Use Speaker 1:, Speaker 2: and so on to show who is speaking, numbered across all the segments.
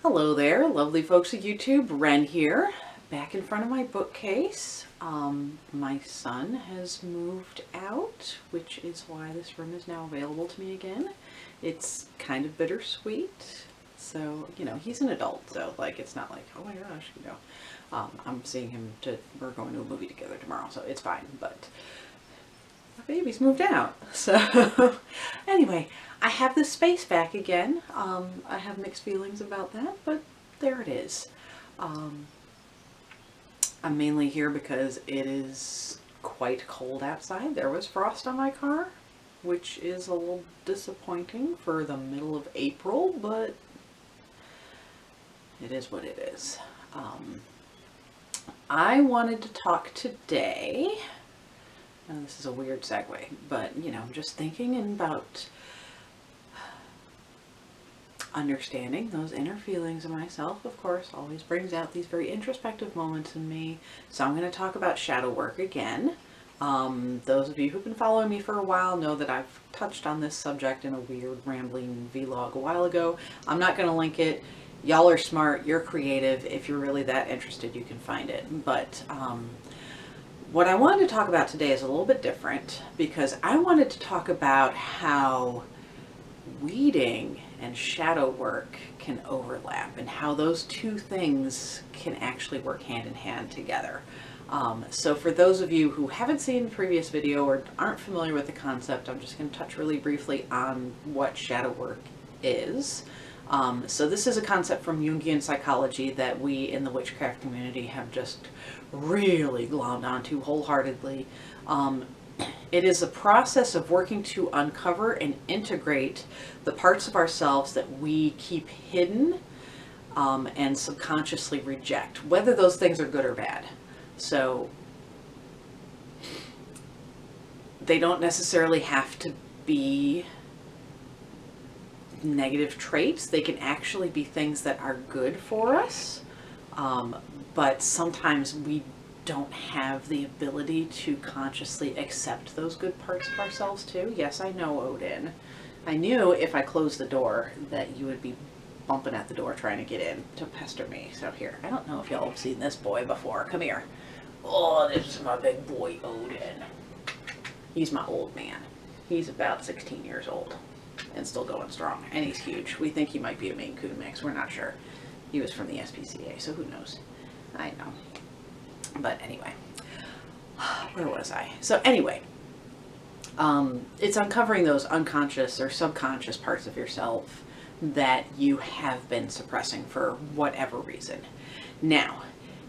Speaker 1: Hello there, lovely folks of YouTube. Ren here, back in front of my bookcase. My son has moved out, which is why this room is now available to me again. It's kind of bittersweet. So, he's an adult, so it's not like, oh my gosh, I'm seeing him we're going to a movie together tomorrow, so it's fine, but my baby's moved out. So anyway, I have this space back again. I have mixed feelings about that, but there it is. I'm mainly here because it is quite cold outside. There was frost on my car, which is a little disappointing for the middle of April, but it is what it is. I wanted to talk today, and this is a weird segue, but I'm just thinking about understanding those inner feelings of myself, of course, always brings out these very introspective moments in me. So I'm going to talk about shadow work again. Those of you who've been following me for a while know that I've touched on this subject in a weird rambling vlog a while ago. I'm not going to link it. Y'all are smart, you're creative. If you're really that interested, you can find it. But what I wanted to talk about today is a little bit different, because I wanted to talk about how weeding and shadow work can overlap and how those two things can actually work hand in hand together. So for those of you who haven't seen the previous video or aren't familiar with the concept, I'm just going to touch really briefly on what shadow work is. So this is a concept from Jungian psychology that we in the witchcraft community have just really glommed onto wholeheartedly. It is a process of working to uncover and integrate the parts of ourselves that we keep hidden and subconsciously reject, whether those things are good or bad. So they don't necessarily have to be negative traits. They can actually be things that are good for us, but sometimes we don't have the ability to consciously accept those good parts of ourselves too. Yes, I know, Odin. I knew if I closed the door that you would be bumping at the door trying to get in to pester me. So here, I don't know if y'all have seen this boy before. Come here. Oh, this is my big boy, Odin. He's my old man. He's about 16 years old and still going strong, and he's huge. We think he might be a Maine Coon mix. We're not sure. He was from the SPCA, so who knows? I know. But anyway, where was I? So anyway, it's uncovering those unconscious or subconscious parts of yourself that you have been suppressing for whatever reason. Now,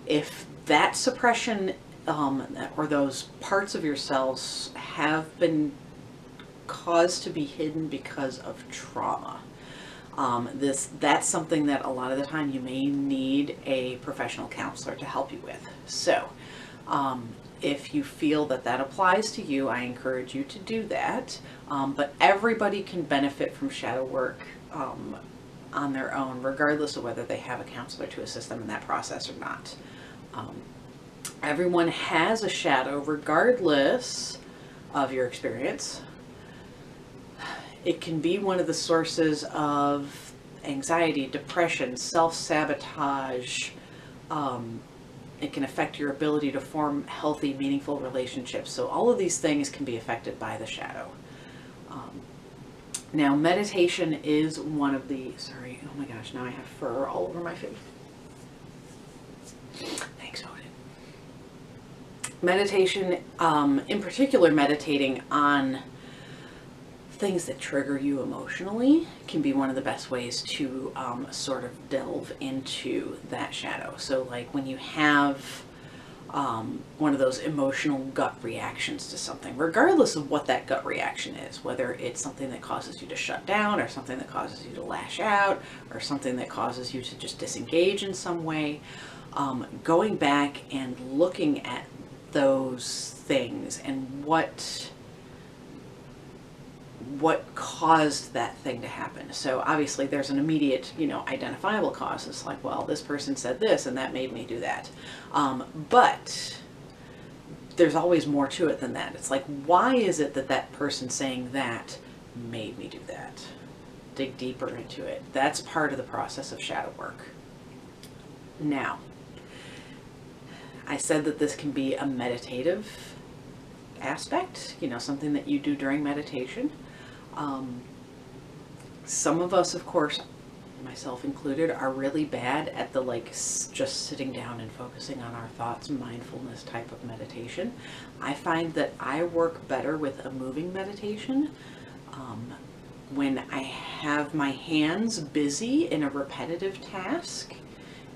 Speaker 1: if that suppression or those parts of yourselves have been caused to be hidden because of trauma, that's something that a lot of the time you may need a professional counselor to help you with. So if you feel that that applies to you, I encourage you to do that. But everybody can benefit from shadow work on their own, regardless of whether they have a counselor to assist them in that process or not. Everyone has a shadow regardless of your experience. It can be one of the sources of anxiety, depression, self-sabotage. It can affect your ability to form healthy, meaningful relationships. So all of these things can be affected by the shadow. Now, meditation is one of the, sorry, oh my gosh, now I have fur all over my face. Thanks, Odin. Meditation, in particular, meditating on things that trigger you emotionally can be one of the best ways to sort of delve into that shadow. So like when you have one of those emotional gut reactions to something, regardless of what that gut reaction is, whether it's something that causes you to shut down or something that causes you to lash out or something that causes you to just disengage in some way, going back and looking at those things and what caused that thing to happen. So obviously there's an immediate, identifiable cause. It's like, well, this person said this and that made me do that. But there's always more to it than that. It's like, why is it that that person saying that made me do that? dig deeper into it. That's part of the process of shadow work. Now, I said that this can be a meditative aspect, you know, something that you do during meditation. Some of us, of course, myself included, are really bad at the just sitting down and focusing on our thoughts, mindfulness type of meditation. I find that I work better with a moving meditation when I have my hands busy in a repetitive task.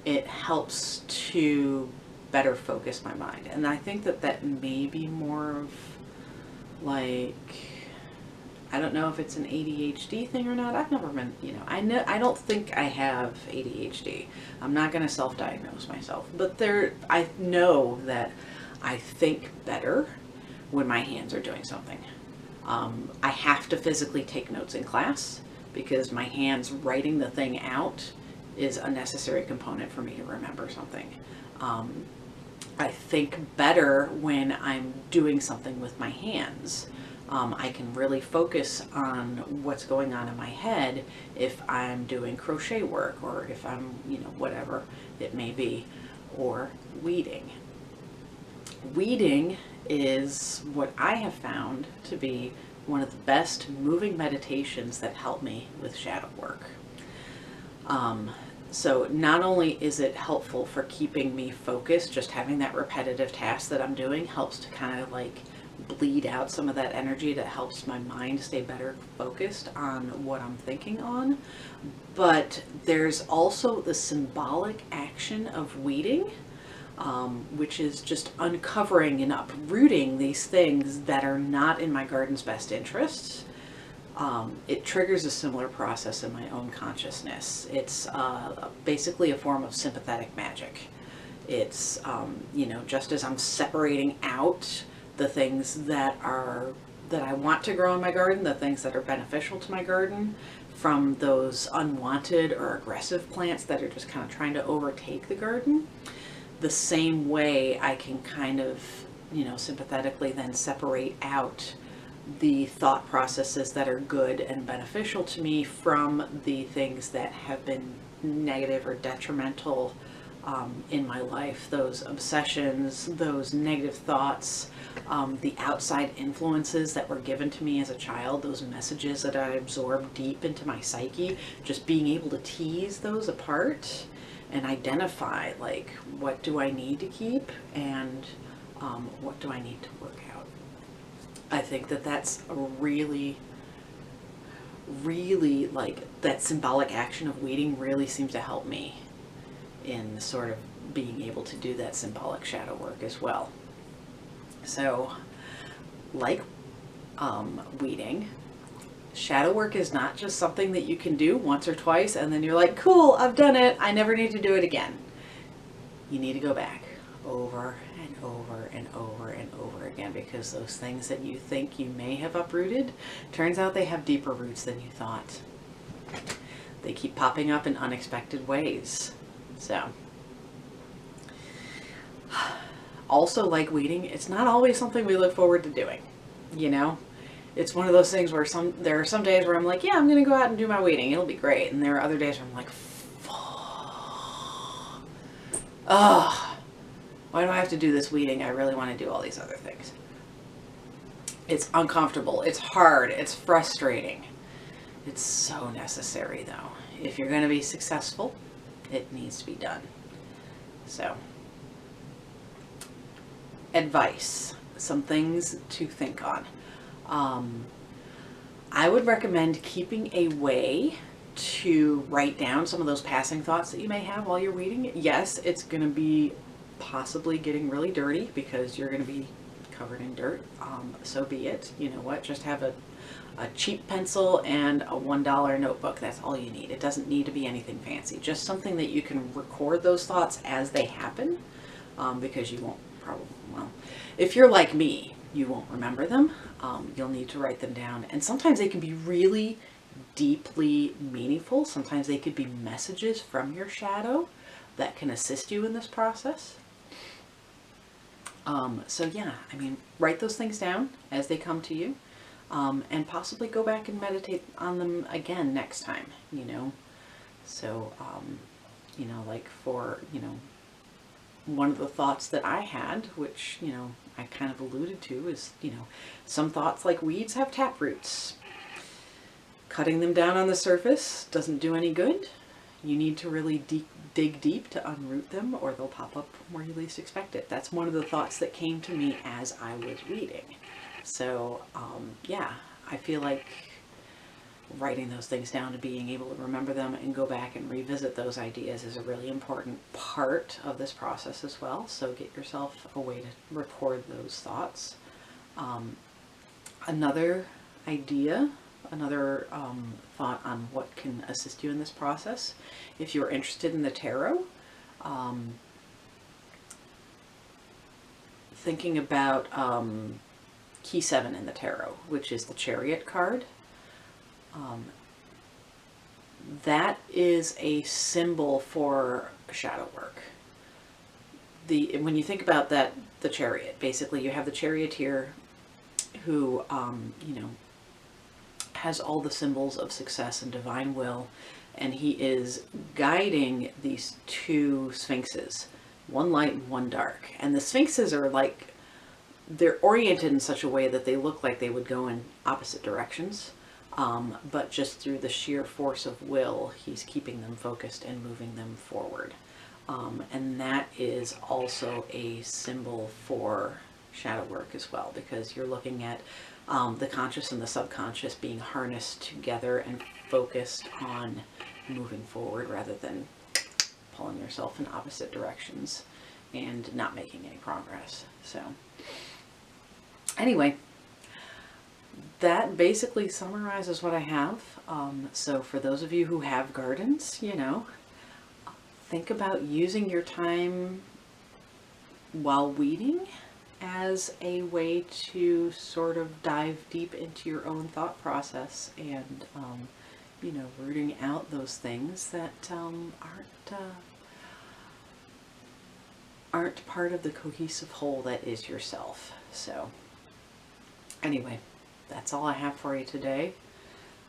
Speaker 1: It helps to better focus my mind, and I think that that may be more of I don't know if it's an ADHD thing or not. I've never been, you know, I don't think I have ADHD. I'm not going to self-diagnose myself, but I know that I think better when my hands are doing something. I have to physically take notes in class because my hands writing the thing out is a necessary component for me to remember something. I think better when I'm doing something with my hands. I can really focus on what's going on in my head if I'm doing crochet work, or if I'm, you know, whatever it may be, or weeding. Weeding is what I have found to be one of the best moving meditations that help me with shadow work. So not only is it helpful for keeping me focused, just having that repetitive task that I'm doing helps to kind of bleed out some of that energy that helps my mind stay better focused on what I'm thinking on. But there's also the symbolic action of weeding, which is just uncovering and uprooting these things that are not in my garden's best interests. It triggers a similar process in my own consciousness. It's basically a form of sympathetic magic. It's, you know, just as I'm separating out the things that I want to grow in my garden, the things that are beneficial to my garden, from those unwanted or aggressive plants that are just kind of trying to overtake the garden, the same way I can kind of, you know, sympathetically then separate out the thought processes that are good and beneficial to me from the things that have been negative or detrimental in my life. Those obsessions, those negative thoughts, the outside influences that were given to me as a child, those messages that I absorbed deep into my psyche, just being able to tease those apart and identify, what do I need to keep and what do I need to work out. I think that that's a really, that symbolic action of weeding really seems to help me in sort of being able to do that symbolic shadow work as well. So, weeding, shadow work is not just something that you can do once or twice and then you're like, cool, I've done it, I never need to do it again. You need to go back over and over and over and over again, because those things that you think you may have uprooted, turns out they have deeper roots than you thought. They keep popping up in unexpected ways. So, also, like weeding, it's not always something we look forward to doing, you know? It's one of those things where there are some days where I'm like, yeah, I'm going to go out and do my weeding. It'll be great. And there are other days where I'm like, ugh, why do I have to do this weeding? I really want to do all these other things. It's uncomfortable. It's hard. It's frustrating. It's so necessary, though. If you're going to be successful, it needs to be done. So, advice, some things to think on. I would recommend keeping a way to write down some of those passing thoughts that you may have while you're reading it. Yes, it's going to be possibly getting really dirty because you're going to be covered in dirt. So be it. You know what? Just have a cheap pencil and a $1 notebook. That's all you need. It doesn't need to be anything fancy. Just something that you can record those thoughts as they happen, because you won't probably, well, if you're like me, you won't remember them. You'll need to write them down. And sometimes they can be really deeply meaningful. Sometimes they could be messages from your shadow that can assist you in this process. So yeah, I mean, write those things down as they come to you. and possibly go back and meditate on them again next time, you know. So, you know, like for, you know, one of the thoughts that I had, which, you know, I kind of alluded to, is, you know, some thoughts like weeds have tap roots. Cutting them down on the surface doesn't do any good. You need to really dig deep to unroot them, or they'll pop up where you least expect it. That's one of the thoughts that came to me as I was reading. So, yeah, I feel like writing those things down and being able to remember them and go back and revisit those ideas is a really important part of this process as well. So get yourself a way to record those thoughts. Another idea, another thought on what can assist you in this process, if you're interested in the tarot, thinking about key 7 in the tarot, which is the Chariot card. That is a symbol for shadow work. When you think about that, the Chariot, basically you have the charioteer who, you know, has all the symbols of success and divine will, and he is guiding these two sphinxes, one light and one dark. And the sphinxes are like, they're oriented in such a way that they look like they would go in opposite directions. But just through the sheer force of will, he's keeping them focused and moving them forward. And that is also a symbol for shadow work as well, because you're looking at the conscious and the subconscious being harnessed together and focused on moving forward rather than pulling yourself in opposite directions and not making any progress. So anyway, that basically summarizes what I have. So for those of you who have gardens, you know, think about using your time while weeding as a way to sort of dive deep into your own thought process and, you know, rooting out those things that aren't part of the cohesive whole that is yourself. So anyway, that's all I have for you today.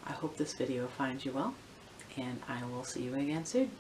Speaker 1: I hope this video finds you well, and I will see you again soon.